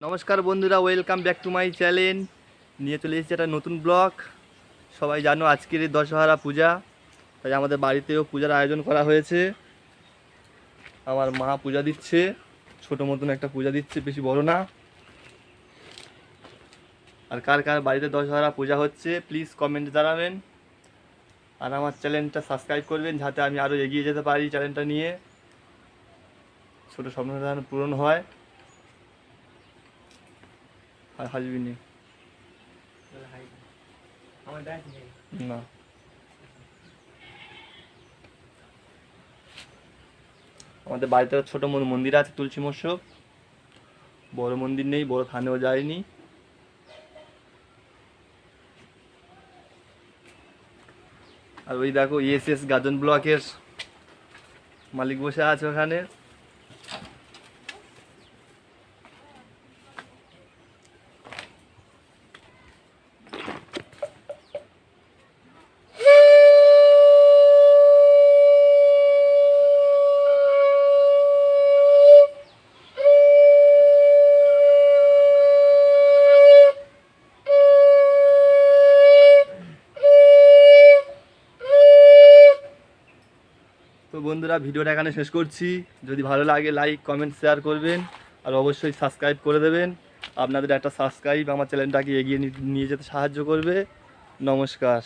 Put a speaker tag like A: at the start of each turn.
A: নমস্কার বন্ধুরা, welcome back to my channel. নিয়ে চলে এসেছি একটা নতুন ব্লগ। সবাই জানো আজকের এই দশহরা পূজা, তাই আমাদের বাড়িতেও পূজার আয়োজন করা হয়েছে। আমার মা পূজা দিচ্ছে, ছোটো মতন একটা পূজা দিচ্ছে, বেশি বড় না। আর কার কার বাড়িতে দশহরা পূজা হচ্ছে প্লিজ কমেন্টে জানাবেন। আর আমার চ্যানেলটা সাবস্ক্রাইব করবেন যাতে আমি আরও এগিয়ে যেতে পারি চ্যানেলটা নিয়ে, ছোটো স্বপ্নটা যেন পূরণ হয়। আর হাসবি নি না। আমাদের বাড়িতে ছোটো মন্দির আছে, তুলসী মৎস্যব। বড় মন্দির নেই, বড় থানেও যায়নি। আর ওই দেখো এস গাজন ব্লকের মালিক বসে আছে ওখানে। তো বন্ধুরা, ভিডিওটা এখানে শেষ করছি। যদি ভালো লাগে লাইক কমেন্ট শেয়ার করবেন, আর অবশ্যই সাবস্ক্রাইব করে দেবেন। আপনাদের একটা সাবস্ক্রাইব আমার চ্যানেলটাকে এগিয়ে নিয়ে যেতে সাহায্য করবে। নমস্কার।